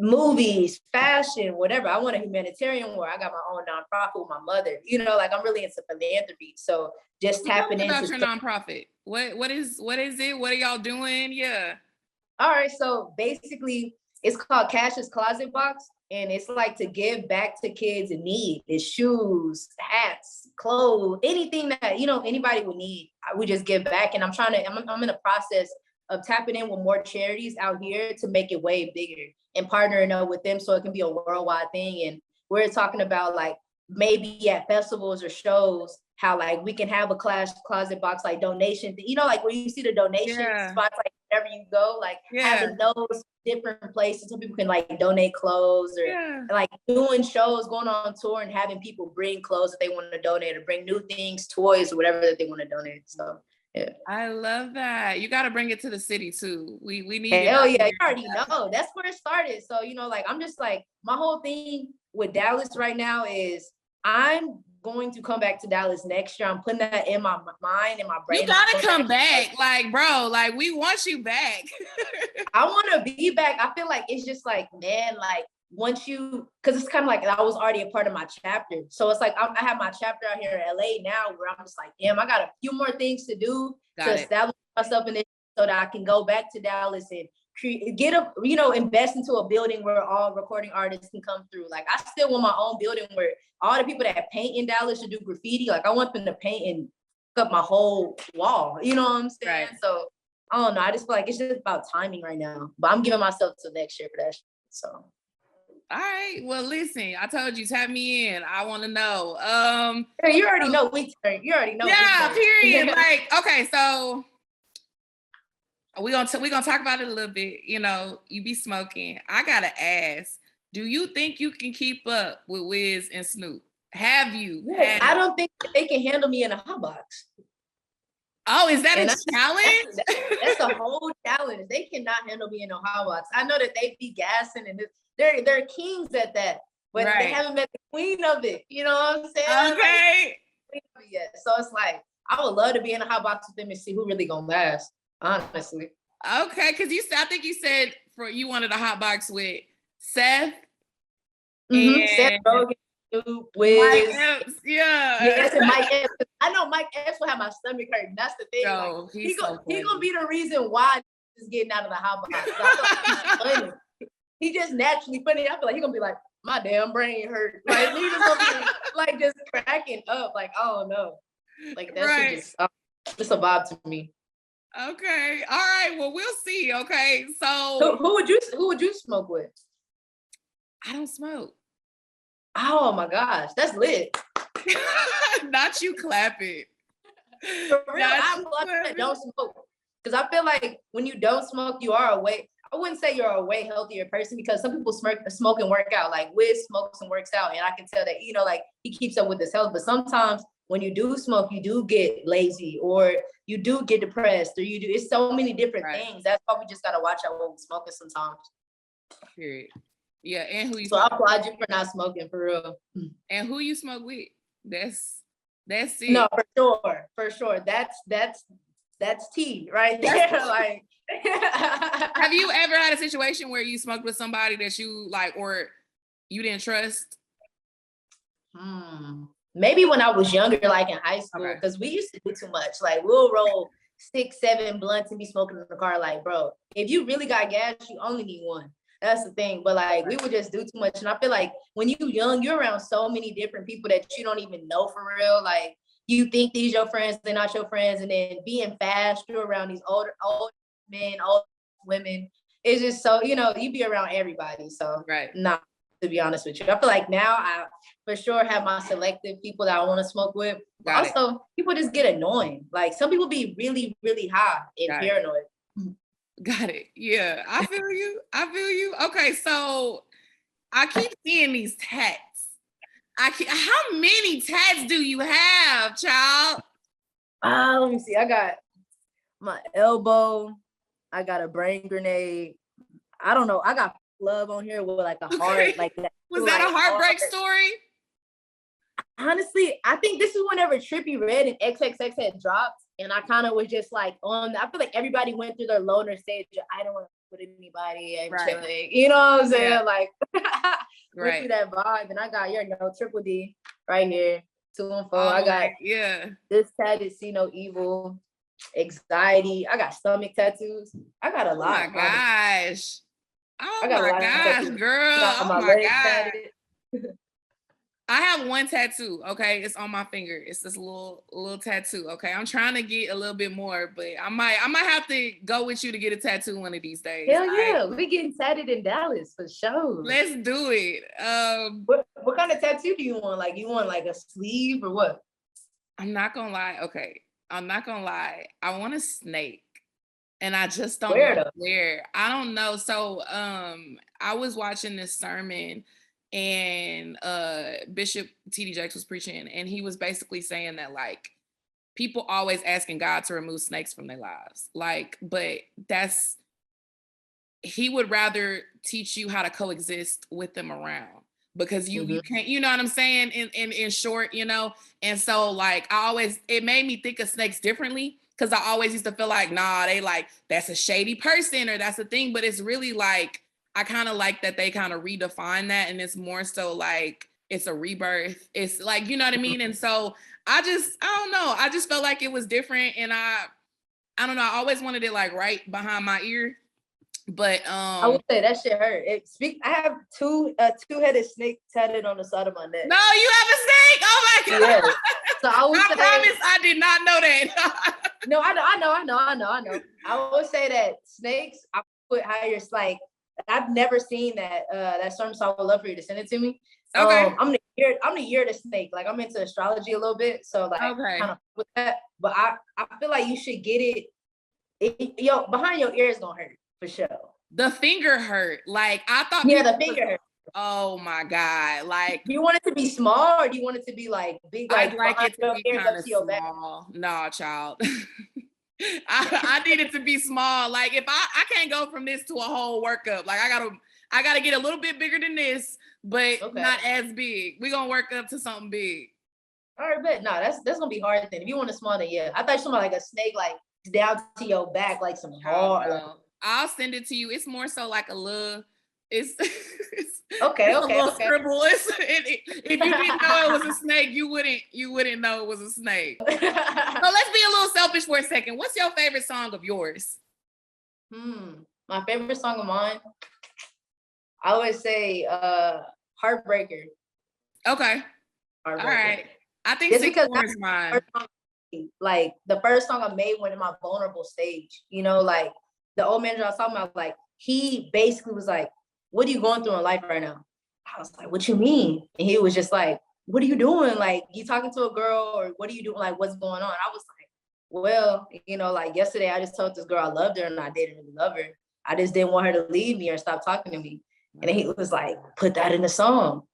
movies, fashion, whatever. I want a humanitarian where I got my own nonprofit with my mother. You know, like I'm really into philanthropy. So just tapping into your nonprofit. What is it? What are y'all doing? Yeah. All right. So basically it's called Kaash's Closet Box. And it's like to give back to kids in need. It's shoes, hats, clothes, anything that, you know, anybody would need. We just give back. And I'm in the process of tapping in with more charities out here to make it way bigger and partnering up with them so it can be a worldwide thing. And we're talking about like maybe at festivals or shows, how like we can have a Kaash Closet Box, like donation, you know, like where you see the donation spots, like wherever you go, like having those different places so people can like donate clothes or like doing shows, going on tour and having people bring clothes that they want to donate or bring new things, toys, or whatever that they want to donate. So yeah. I love that. You got to bring it to the city too. We need it. Hell yeah, you already know. That's where it started. So, you know, like I'm just like, my whole thing with Dallas right now is I'm going to come back to Dallas next year. I'm putting that in my mind and my brain. You gotta come back. Like, bro, like we want you back. I want to be back. I feel like it's just like, man, like once you, because it's kind of like I was already a part of my chapter. So it's like I have my chapter out here in LA now where I'm just like, damn, I got a few more things to do to establish myself in this so that I can go back to Dallas and invest into a building where all recording artists can come through. Like I still want my own building where all the people that paint in Dallas should do graffiti. Like I want them to paint and up my whole wall. You know what I'm saying? Right. So I don't know. I just feel like it's just about timing right now. But I'm giving myself till next year for that. So. All right. Well, listen, I told you, tap me in. I want to know. You already know. You already know. Yeah. Period. Like, okay, so we're gonna talk about it a little bit. You know, you be smoking. I gotta ask, do you think you can keep up with Wiz and Snoop? Have you? I don't think they can handle me in a hot box. Oh, is that a challenge? That's a whole challenge. They cannot handle me in a hot box. I know that they be gassing and they're kings at that, but they haven't met the queen of it. You know what I'm saying? Okay. Like, so it's like I would love to be in a hot box with them and see who really gonna last. Honestly. Okay, because I think you said you wanted a hot box with Seth. Mm-hmm. Seth Rogen, Wiz. Mike Epps, Yes, and Mike Epps. I know Mike Epps will have my stomach hurting. That's the thing. Yo, like, he gonna be the reason why he's getting out of the hot box. I feel like he's funny. He just naturally funny. I feel like he's gonna be like, my damn brain hurt. Like he's just gonna be like just cracking up. Like, I don't know. Like that's just a vibe to me. Okay. All right. Well, we'll see. Okay. So who would you smoke with? I don't smoke. Oh my gosh, that's lit. Not you clapping. For real, I'm glad that don't smoke. Because I feel like when you don't smoke, you are I wouldn't say you're a way healthier person because some people smoke and work out. Like Wiz smokes and works out. And I can tell that, you know, like he keeps up with his health. But sometimes when you do smoke, you do get lazy or you do get depressed or it's so many different things. That's why we just got to watch out when we're smoking sometimes. Period. Yeah. And who you So I applaud you for not smoking, for real. And who you smoke with? That's it. No, for sure. That's tea right there. Like, have you ever had a situation where you smoked with somebody that you like or you didn't trust? Maybe when I was younger, like in high school, because we used to do too much. Like we'll roll 6-7 blunts and be smoking in the car. Like, bro, if you really got gas, you only need one. That's the thing. But like we would just do too much. And I feel like when you're young, you're around so many different people that you don't even know for real. Like you think these your friends, they're not your friends. And then being fast, you're around these old men, old women. It's just so, you know, you be around everybody. So to be honest with you. I feel like now I for sure have my selective people that I want to smoke with. Also, people just get annoying. Like some people be really, really high and paranoid. Got it. Yeah, I feel you. Okay, so I keep seeing these tats. How many tats do you have, child? Let me see. I got my elbow. I got a brain grenade. I don't know. I got love on here with like a heart like that. Was that a heartbreak story? Honestly, I think this is whenever Trippie Redd and XXX had dropped. And I kind of was just like I feel like everybody went through their loner stage. I don't want with anybody. I'm Right. chilling. You know what I'm saying? Yeah. Like, went Right. through that vibe, and I got your Triple D right here, 2 and 4. I Oh, got yeah. this tatted, see no evil, anxiety. I got stomach tattoos. I got a Oh lot. my gosh. Oh I got a my lot of gosh, tattoos. girl. Got Oh my my legs God. tatted. I have one tattoo, okay? It's on my finger. It's this little tattoo, okay? I'm trying to get a little bit more, but I might have to go with you to get a tattoo one of these days. Hell yeah, we getting tatted in Dallas for sure. Let's do it. What kind of tattoo do you want? Like, you want like a sleeve or what? I'm not gonna lie. Okay, I'm not gonna lie. I want a snake, and I just don't Where know though? where. I don't know. So, I was watching this sermon, and Bishop T.D. Jakes was preaching, and he was basically saying that like people always asking God to remove snakes from their lives, like, but he would rather teach you how to coexist with them around, because you can't, you know what I'm saying, in short, you know. And so like it made me think of snakes differently, because I always used to feel like, nah, they like, that's a shady person or that's a thing, but it's really like, I kind of like that they kind of redefine that, and it's more so like it's a rebirth. It's like, you know what I mean? And so I don't know, I just felt like it was different, and I don't know, I always wanted it like right behind my ear. But I would say that shit hurt. I have two-headed snake tatted on the side of my neck. No, you have a snake. Oh my God. Yeah. So I would say, promise I did not know that. No, I know. I would say that snakes, I put higher. Like, I've never seen that sermon, so I would love for you to send it to me. Okay. I'm the year of the snake. Like, I'm into astrology a little bit, so like kind of with that. But I feel like you should get it. Behind your ear is gonna hurt for sure. The finger hurt. Like, I thought. Yeah, the finger hurt. Oh my God. Like, do you want it to be small, or do you want it to be like big? I'd like it to be kind of small. Nah, child. I need it to be small. Like, if I can't go from this to a whole workup. Like, I gotta get a little bit bigger than this, but not as big. We're gonna work up to something big. All right, but no, that's gonna be hard then. If you want a small, then yeah. I thought you something like a snake, like down to your back, like some hard. Like, I'll send it to you. It's more so like a little. It's okay. Scribble. If you didn't know it was a snake, you wouldn't know it was a snake. So let's be a little selfish for a second. What's your favorite song of yours? My favorite song of mine, I always say Heartbreaker. Okay. Heartbreaker. All right. I think it's because that's mine. Like, the first song I made when in my vulnerable stage, you know, like the old manager I was talking about, like, he basically was like, what are you going through in life right now? I was like, what you mean? And he was just like, what are you doing? Like, you talking to a girl, or what are you doing? Like, what's going on? I was like, well, you know, like yesterday I just told this girl I loved her, and I didn't really love her. I just didn't want her to leave me or stop talking to me. And he was like, put that in the song.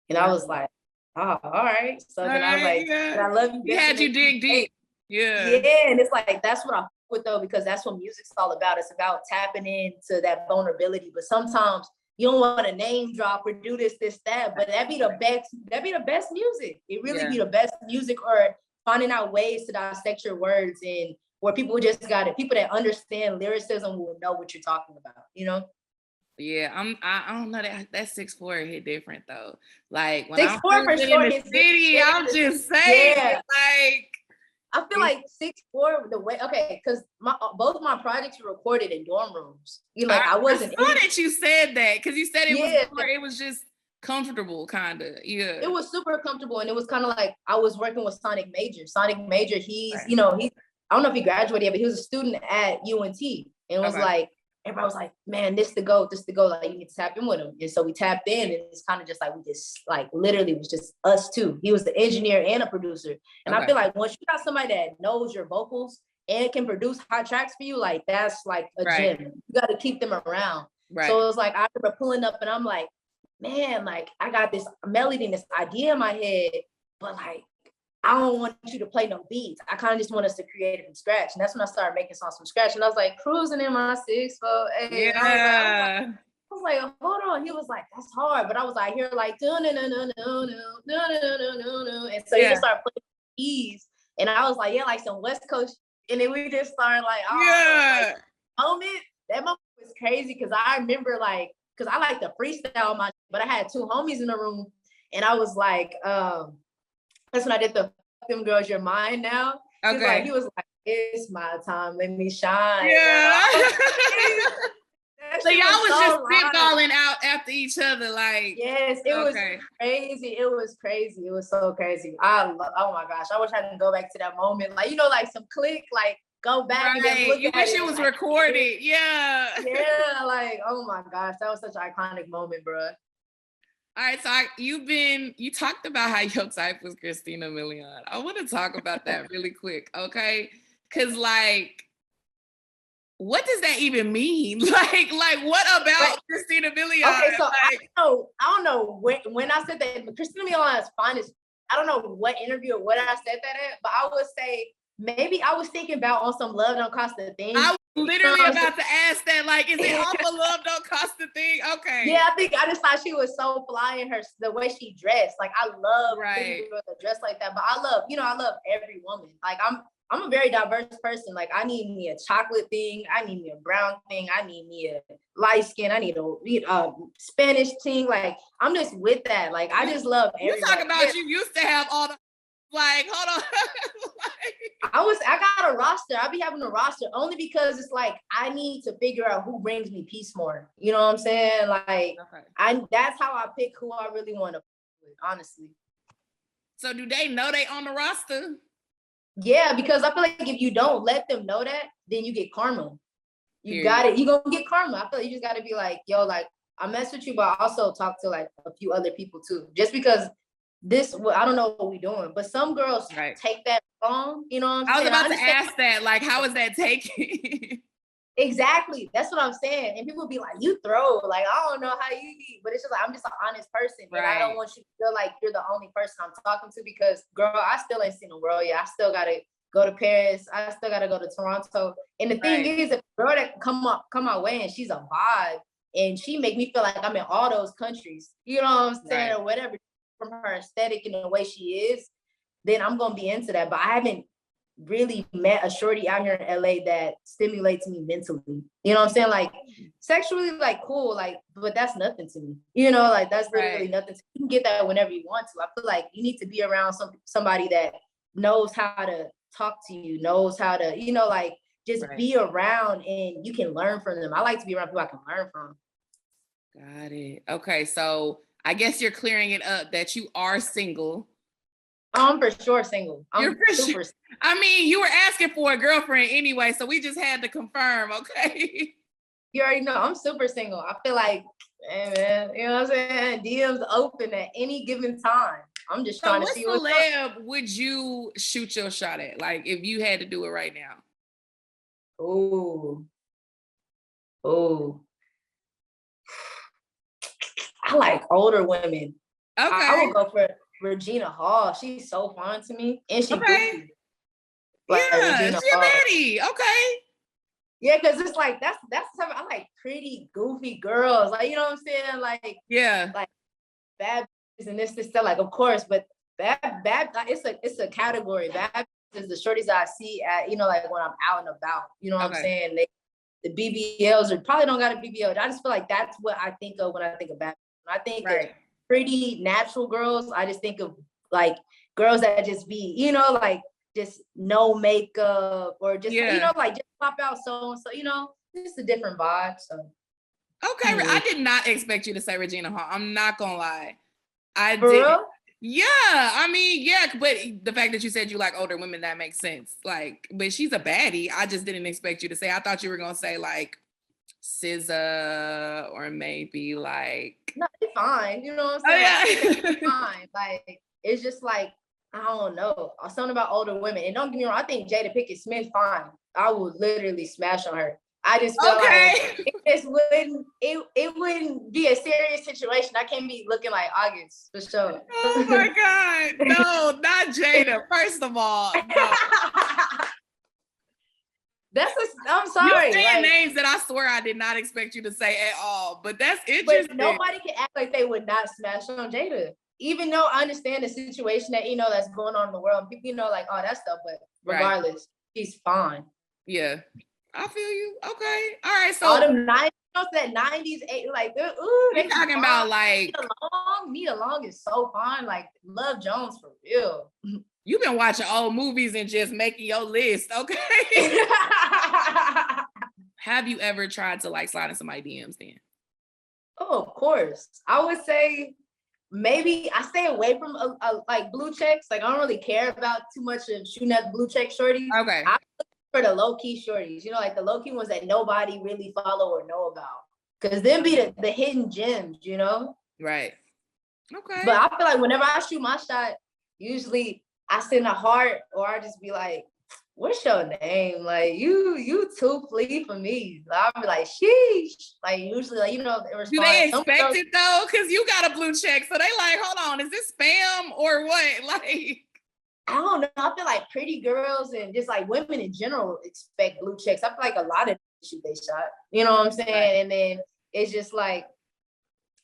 And I was like, oh, all right. So then I was like, and I love you. He had you dig deep. Yeah. Yeah. And it's like, that's what I fuck with though, because that's what music's all about. It's about tapping into that vulnerability. But sometimes you don't want to name drop or do this, that, but that'd be the best music. It really be the best music, or finding out ways to dissect your words, and where people just got it. People that understand lyricism will know what you're talking about, you know? Yeah, I don't know, that 6'4" hit different though. Like, when 6'4" for sure in the city, I'm just saying, like, I feel like 6'4" the way, because both my projects were recorded in dorm rooms. You know, like I wasn't. I saw that you said that, because you said it was just comfortable, kind of. Yeah, it was super comfortable, and it was kind of like I was working with Sonic Major. Sonic Major, he's you know, I don't know if he graduated yet, but he was a student at UNT, and it was like, everybody was like, man, this the GOAT, like, you need to tap in with him. And so we tapped in, and it's kind of just like, we just like literally was just us two. He was the engineer and a producer. And I feel like once you got somebody that knows your vocals and can produce hot tracks for you, like, that's like a gem. You got to keep them around. So it was like, I remember pulling up, and I'm like, man, like, I got this melody and this idea in my head, but like, I don't want you to play no beats. I kind of just want us to create it from scratch. And that's when I started making songs from scratch. And I was like, cruising in my 6'4". I was like, hold on. He was like, that's hard. But I was like, here, like, and so he just started playing keys. And I was like, yeah, like some West Coast. And then we just started like, that moment was crazy because I remember like, because I like to freestyle but I had two homies in the room, and I was like, that's when I did the "Fuck them girls, you're mine now." Okay. He was like, "It's my time, let me shine." Yeah. So y'all was was so just spitballing out after each other, like. Yes, it was crazy. It was crazy. It was so crazy. Oh my gosh, I wish I could go back to that moment. Like, like some click, like go back and just look you at wish it. It was like, recorded. Yeah. Yeah, like, oh my gosh, that was such an iconic moment, bro. All right, so you talked about how your type was Christina Milian. I want to talk about that really quick, okay? Because like, what does that even mean? Like what about Christina Milian? Okay, so like, I don't know when I said that Christina Milian is fine. I don't know what interview or what I said that at, but I would say maybe I was thinking about on some Love Don't Cost a Thing. I was literally about to ask that. Like, is it off of Love Don't Cost a Thing? Okay. Yeah, I just thought she was so fly in the way she dressed. Like, I love girls that dress like that, but I love every woman. Like, I'm a very diverse person. Like, I need me a chocolate thing. I need me a brown thing. I need me a light skin. I need a Spanish thing. Like, I'm just with that. Like, I just love everybody. You talk about you used to have all the, like, hold on. I got a roster. I be having a roster only because it's like, I need to figure out who brings me peace more. You know what I'm saying? Like, that's how I pick who I really want to with, honestly. So do they know they on the roster? Yeah, because I feel like if you don't let them know that, then you get karma. You got it. You're gonna get karma. I feel like you just gotta be like, yo, like, I mess with you, but I also talk to like a few other people too. Just because I don't know what we're doing, but some girls take that wrong. You know what I'm saying? I was about to ask that. Like, how is that taken? Exactly. That's what I'm saying. And people be like, you throw. Like, I don't know how you be, but it's just like, I'm just an honest person. And I don't want you to feel like you're the only person I'm talking to because, girl, I still ain't seen the world yet. I still got to go to Paris. I still got to go to Toronto. And the thing is, if a girl that come my way and she's a vibe and she make me feel like I'm in all those countries, you know what I'm saying, or whatever, from her aesthetic and the way she is, then I'm going to be into that. But I haven't really met a shorty out here in LA that stimulates me mentally. You know what I'm saying? Like, sexually, like, cool, like, but that's nothing to me. You know, like, that's literally nothing. You can get that whenever you want to. I feel like you need to be around somebody that knows how to talk to you, knows how to, like, just be around and you can learn from them. I like to be around people I can learn from. Got it. Okay, so I guess you're clearing it up that you are single. I'm for sure single. I'm super single. I mean, you were asking for a girlfriend anyway, so we just had to confirm, okay? You already know I'm super single. I feel like, hey man, you know what I'm saying? DMs open at any given time. I'm just trying to see what's up. What celeb would you shoot your shot at? Like, if you had to do it right now. Oh. I like older women. Okay. I would go for Regina Hall. She's so fun to me. And she goofy. Like, yeah, she's a baddie. Okay. Yeah, because it's like that's something I like, pretty goofy girls. Like, you know what I'm saying? Like, like bad and this stuff. Like, of course, but bad it's a category. Bad is the shorties I see at, like when I'm out and about. You know what I'm saying? The BBLs or probably don't got a BBL. I just feel like that's what I think of when I think of bad. When I think of pretty natural girls, I just think of like girls that just be, like just no makeup or just, like just pop out so and so, just a different vibe. So okay, I did not expect you to say Regina Hall. I'm not gonna lie. I For did. Real? Yeah, I mean, yeah, but the fact that you said you like older women, that makes sense. Like, but she's a baddie. I just didn't expect you to say. I thought you were gonna say like SZA or maybe like. No, it's fine. You know what I'm saying? It's fine. Like, it's just like, I don't know, something about older women. And don't get me wrong, I think Jada Pinkett Smith fine. I would literally smash on her. I just feel like it wouldn't be a serious situation. I can't be looking like August for sure. Oh my God. No, not Jada. First of all. No. I'm sorry. You're saying names that I swear I did not expect you to say at all. But that's interesting. But nobody can act like they would not smash on Jada. Even though I understand the situation that, that's going on in the world. People, like, oh, that stuff, but regardless, she's fine. Yeah. I feel you. Okay. All right. So all them 90s, that 90s, like, ooh, we talking about like Nia Long is so fun. Like, Love Jones for real. you've been watching old movies and just making your list, okay? Have you ever tried to like slide in somebody's DMs then? Oh, of course. I would say maybe I stay away from like blue checks. Like, I don't really care about too much of shooting at blue check shorties. Okay. I look for the low key shorties, like the low key ones that nobody really follow or know about. Cause them be the hidden gems, Right. Okay. But I feel like whenever I shoot my shot, usually I send a heart or I just be like, what's your name? Like, you too flea for me. I'll be like, sheesh. Like, usually, like, do they expect it though? Because you got a blue check. So they like, hold on, is this spam or what? Like, I don't know. I feel like pretty girls and just like women in general expect blue checks. I feel like a lot of shoot they shot. You know what I'm saying? Right. And then it's just like,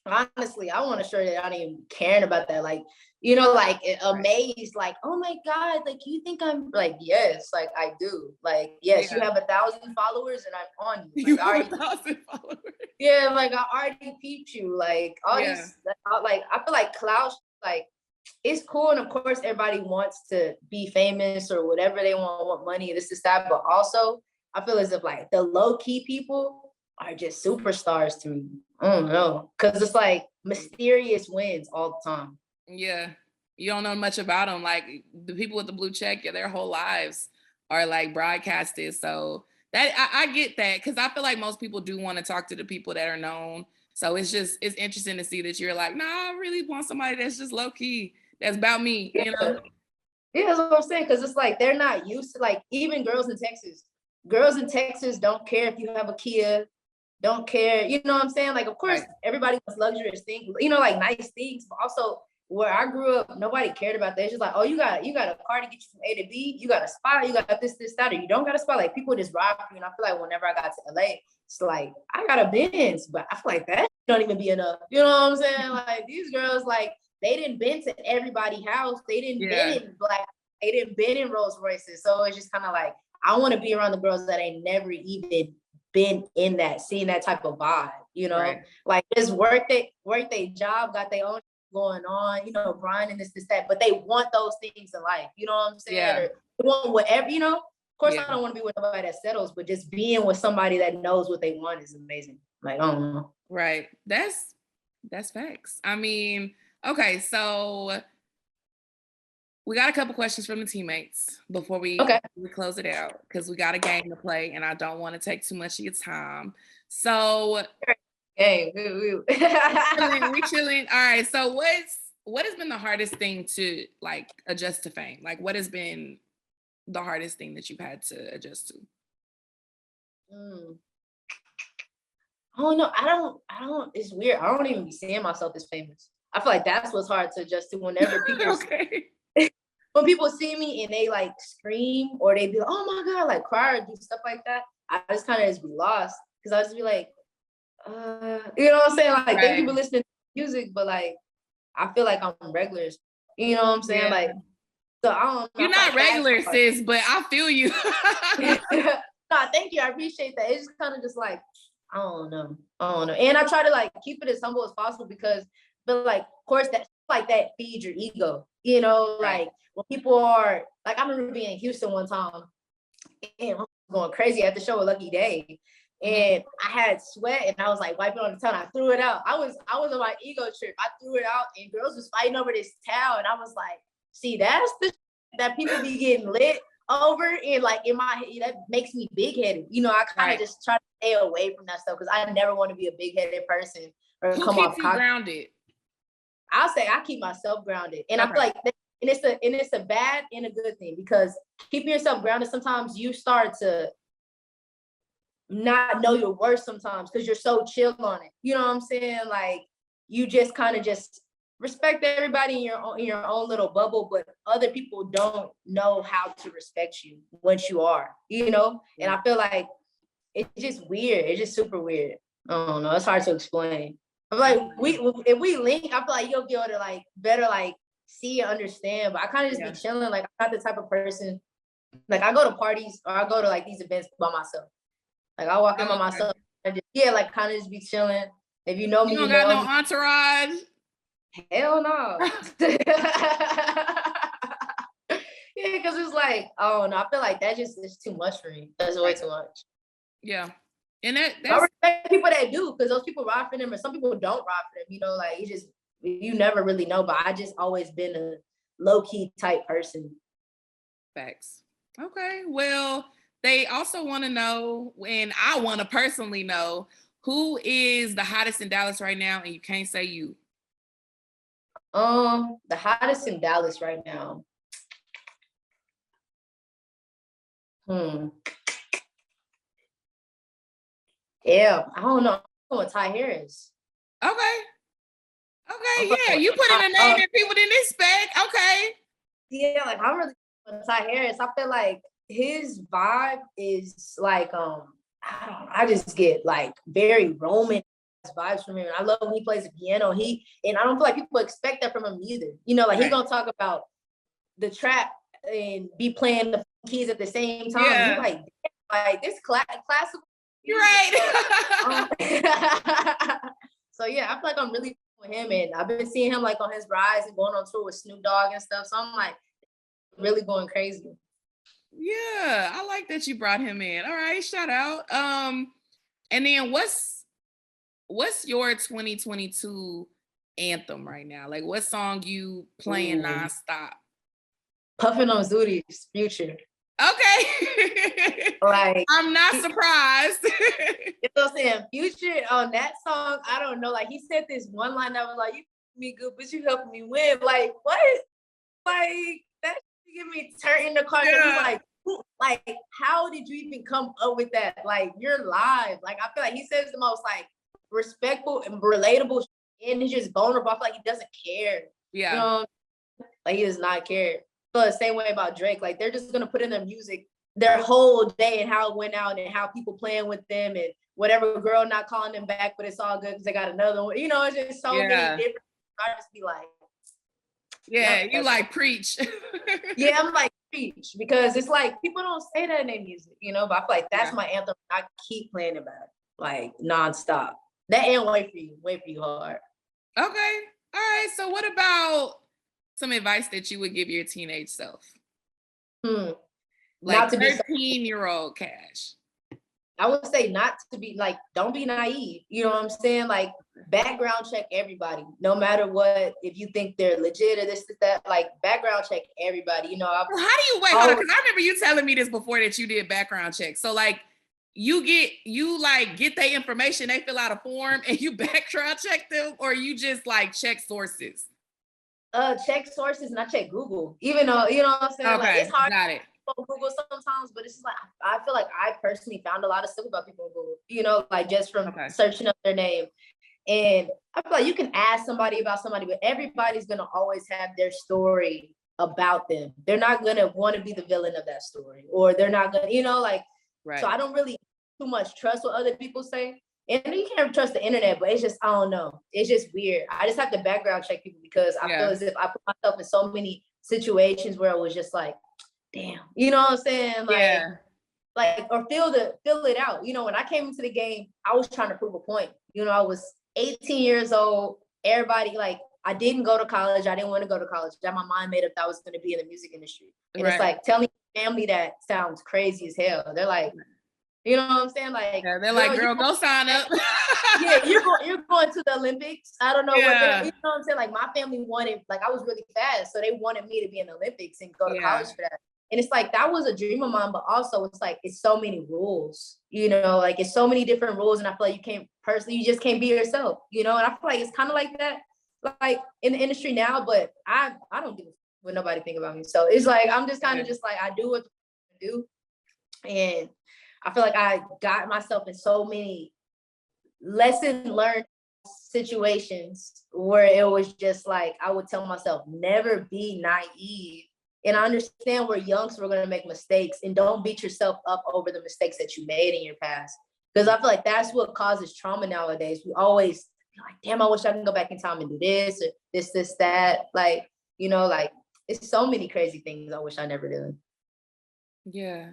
honestly, I want to show that I don't even caring about that. Like, like amazed, like, oh my God, like, you think I'm like, yes, like I do. Like, yes, you have 1,000 followers and I'm on you. Like, you have 1,000 followers. Yeah, like I already peeped you. Like all these, like I feel like clout, like it's cool. And of course, everybody wants to be famous or whatever they want money, this is that. But also, I feel as if like the low key people are just superstars to me. I don't know. Cause it's like mysterious wins all the time. Yeah. You don't know much about them. Like the people with the blue check, their whole lives are like broadcasted. So that I get that because I feel like most people do want to talk to the people that are known. So it's interesting to see that you're like, nah, I really want somebody that's just low key. That's about me, Yeah, that's what I'm saying. Cause it's like they're not used to, like, even girls in Texas. Girls in Texas don't care if you have a Kia, don't care, you know what I'm saying? Like, of course, everybody wants luxurious things, like nice things, but also where I grew up, nobody cared about that. It's just like, oh, you got a car to get you from A to B, you got a spot, you got this, that, or you don't got a spot. Like, people just rob you. And I feel like whenever I got to LA, it's like, I got a Benz, but I feel like that don't even be enough. You know what I'm saying? Like, these girls, like, they didn't been to everybody's house. They didn't been in they didn't been in Rolls Royces. So it's just kind of like, I want to be around the girls that ain't never even been in that, seeing that type of vibe, like just work their job, got their own going on, grinding this, that, but they want those things in life, you know what I'm saying? Yeah. Or they want whatever, of course, I don't want to be with nobody that settles, but just being with somebody that knows what they want is amazing. Like, I don't know. Right. That's facts. I mean, okay, so we got a couple questions from the teammates before we close it out because we got a game to play and I don't want to take too much of your time. So, hey, we chilling. All right. So, what has been the hardest thing to like adjust to fame? Like, what has been the hardest thing that you've had to adjust to? Oh no, I don't. It's weird. I don't even be seeing myself as famous. I feel like that's what's hard to adjust to whenever people. When people see me and they like scream or they be like, oh my God, like cry or do stuff like that, I just kind of just be lost because I just be like, you know what I'm saying? Like, thank you for listening to music, but like, I feel like I'm regular. You know what I'm saying? Like, so I don't know. You're not regular, sis, but I feel you. No, thank you. I appreciate that. It's just kind of just like, I don't know. And I try to like keep it as humble as possible because, but like, of course, that like that feeds your ego. Like when people are like, I remember being in Houston one time and I was going crazy at the show with Lucky Day. And I had sweat and I was like wiping on the towel. I threw it out. I was on my ego trip. I threw it out and girls was fighting over this towel. And I was like, see, that's the that people be getting lit over. And like in my head, that makes me big-headed. I kind of just try to stay away from that stuff because I never want to be a big-headed person or Who come keeps off you grounded. I'll say I keep myself grounded. And I feel like it's a bad and a good thing because keeping yourself grounded, sometimes you start to not know your worth sometimes because you're so chill on it. You know what I'm saying? Like you just kind of just respect everybody in your own little bubble, but other people don't know how to respect you once you are, And I feel like it's just weird. It's just super weird. I don't know. It's hard to explain. I'm like, if we link, I feel like you'll be able to like better like see and understand. But I kind of just be chilling. Like I'm not the type of person. Like I go to parties or I go to like these events by myself. Like I walk in by myself. Yeah, like kind of just be chilling. If you know me, you don't got no entourage. Hell no. Yeah, because it's like, oh no, I feel like that just is too much for me. That's way too much. Yeah. And that's I respect people that do, because those people ride for them, and some people don't ride for them. You know, like you never really know. But I just always been a low-key type person. Facts. Okay. Well, they also want to know, and I want to personally know, who is the hottest in Dallas right now, and you can't say you. The hottest in Dallas right now. Yeah, I don't know. I don't know what Ty Harris. Okay, yeah, you put in a name that people didn't expect. Okay. Yeah, like I'm really with Ty Harris. I feel like his vibe is like I just get like very Roman vibes from him. And I love when he plays the piano. And I don't feel like people expect that from him either. You know, like he's gonna talk about the trap and be playing the keys at the same time. Yeah. You're like this classical. You're right. So yeah, I feel like I'm really with him, and I've been seeing him like on his rise and going on tour with Snoop Dogg and stuff. So I'm like really going crazy. Yeah, I like that you brought him in. All right, shout out. And then what's your 2022 anthem right now? Like what song you playing nonstop? Puffin' on Zooty's Future. Okay. Like I'm not surprised. You know what I'm saying? Future on that song, I don't know. Like he said this one line that was like, "You me good, but you helping me win." Like what? Like that give me turn in the car. Yeah. Like how did you even come up with that? Like you're live. Like I feel like he says the most like respectful and relatable and he's just vulnerable. I feel like he doesn't care. Yeah. You know, like he does not care. So the same way about Drake, like they're just gonna put in their music their whole day and how it went out and how people playing with them and whatever girl not calling them back, but it's all good because they got another one. You know, it's just so many different. I just be like, yeah, you like preach. Yeah, I'm like preach because it's like people don't say that in their music, you know. But I feel like that's my anthem. I keep playing it back like nonstop. That ain't wait for you hard. Okay, all right. So what about some advice that you would give your teenage self? Like not to 13-year-old Kaash. I would say not to be like, don't be naive. You know what I'm saying? Like background check everybody, no matter what. If you think they're legit or this, that, like background check everybody. You know. How do you wait? Hold on, because I remember you telling me this before that you did background checks. So like, you get their information, they fill out a form, and you background check them, or you just like check sources. Check sources and I check Google. Even though you know what I'm saying. Okay, like, it's hard. Got it. Google sometimes, but it's just like I feel like I personally found a lot of stuff about people on Google, you know, like just from searching up their name. And I feel like you can ask somebody about somebody, but everybody's gonna always have their story about them. They're not gonna want to be the villain of that story, or they're not gonna, you know, like so I don't really too much trust what other people say. And you can't trust the internet, but it's just, I don't know. It's just weird. I just have to background check people because I feel as if I put myself in so many situations where it was just like, damn, you know what I'm saying? Like, like, or fill it out. You know, when I came into the game, I was trying to prove a point. You know, I was 18 years old. Everybody, like, I didn't go to college. I didn't want to go to college. I had my mind made up that I was going to be in the music industry. And it's like, telling family that sounds crazy as hell. They're like, you know what I'm saying? Like, they're like, girl, go sign up. Yeah, you're going to the Olympics. I don't know what they're, you know what I'm saying? Like, my family wanted, like, I was really fast. So they wanted me to be in the Olympics and go to college for that. And it's like, that was a dream of mine, but also it's like, it's so many rules, you know, like it's so many different rules. And I feel like you just can't be yourself, you know? And I feel like it's kind of like that, like in the industry now, but I don't give a what nobody think about me. So it's like, I'm just kind of just like, I do what I do. And I feel like I got myself in so many lesson learned situations where it was just like, I would tell myself, never be naive. And I understand we're young, so we're going to make mistakes, and don't beat yourself up over the mistakes that you made in your past. Because I feel like that's what causes trauma nowadays. We always be like, damn, I wish I could go back in time and do this or this, that. Like, you know, like it's so many crazy things I wish I never did. Yeah,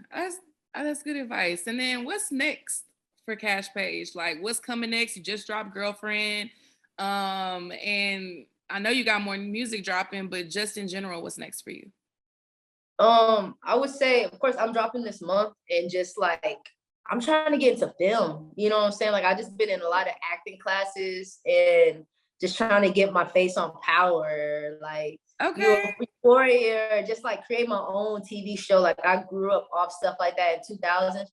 that's good advice. And then what's next for Kaash Paige? Like, what's coming next? You just dropped Girlfriend. And I know you got more music dropping, but just in general, what's next for you? I would say, of course, I'm dropping this month, and just like I'm trying to get into film. You know what I'm saying? Like, I just been in a lot of acting classes and just trying to get my face on Power, like Euphoria, just like create my own TV show. Like, I grew up off stuff like that in 2000.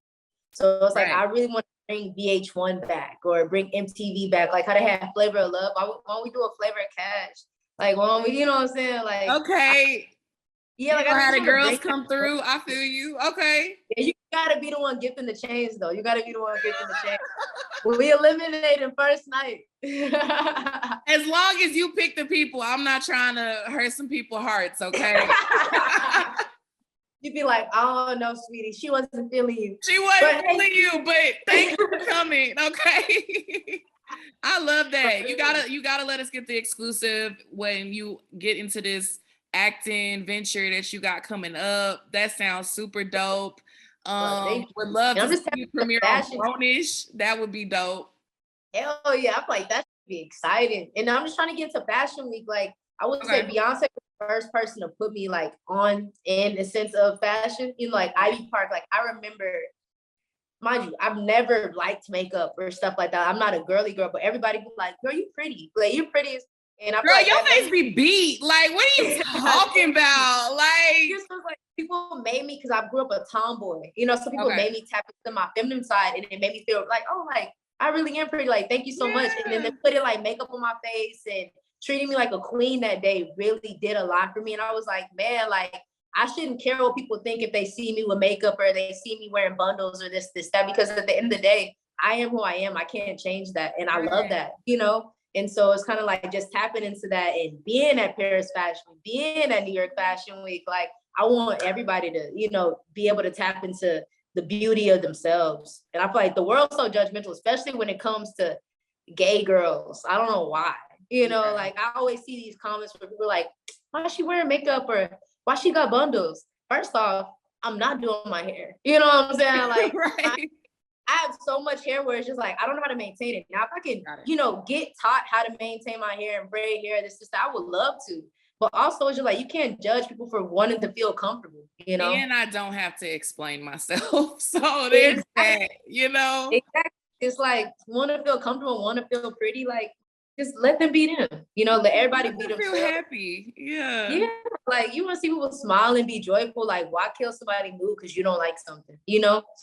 So it's like, I really want to bring VH1 back or bring MTV back. Like how they had Flavor of Love. Why don't we do a Flavor of Cash? Like, why don't we, you know what I'm saying? Like, yeah, like, I had the girls come through. I feel you. Okay. Yeah, you gotta be the one gifting the chains, though. You gotta be the one gifting the chains. We eliminated first night. As long as you pick the people, I'm not trying to hurt some people's hearts, okay? You'd be like, oh no, sweetie, she wasn't feeling you. She wasn't feeling you, but thank you for coming, okay? I love that. You gotta let us get the exclusive when you get into this acting venture that you got coming up. That sounds super dope. Would love to see you premiere on Grownish. That would be dope. Hell yeah, I'm like, that should be exciting. And I'm just trying to get into Fashion Week. Like, I would say Beyonce was the first person to put me like on in the sense of fashion. You know, like Ivy Park. Like, I remember, mind you, I've never liked makeup or stuff like that. I'm not a girly girl, but everybody be like, girl, you pretty. Like, you pretty as. And I'm girl, like, your face be beat. Like, what are you talking about? Like people made me, because I grew up a tomboy. You know, some people made me tap into my feminine side, and it made me feel like, oh, like I really am pretty. Like, thank you so much. And then they put it like makeup on my face and treating me like a queen that day really did a lot for me. And I was like, man, like I shouldn't care what people think if they see me with makeup or they see me wearing bundles or this, that, because at the end of the day, I am who I am. I can't change that. And I love that, you know? And so it's kind of like just tapping into that and being at Paris Fashion Week, being at New York Fashion Week. Like, I want everybody to, you know, be able to tap into the beauty of themselves. And I feel like the world's so judgmental, especially when it comes to gay girls. I don't know why, you know, like I always see these comments where people are like, why is she wearing makeup, or why she got bundles? First off, I'm not doing my hair. You know what I'm saying? Like, I have so much hair where it's just like, I don't know how to maintain it. Now, if I can, you know, get taught how to maintain my hair and braid hair, this, I would love to. But also, it's just like, you can't judge people for wanting to feel comfortable, you know? And I don't have to explain myself. So there's that, you know? Exactly. It's like, want to feel comfortable, want to feel pretty, like, just let them be them. You know, let everybody be themselves. Feel happy. Yeah, like, you want to see people smile and be joyful. Like, why kill somebody's mood because you don't like something, you know?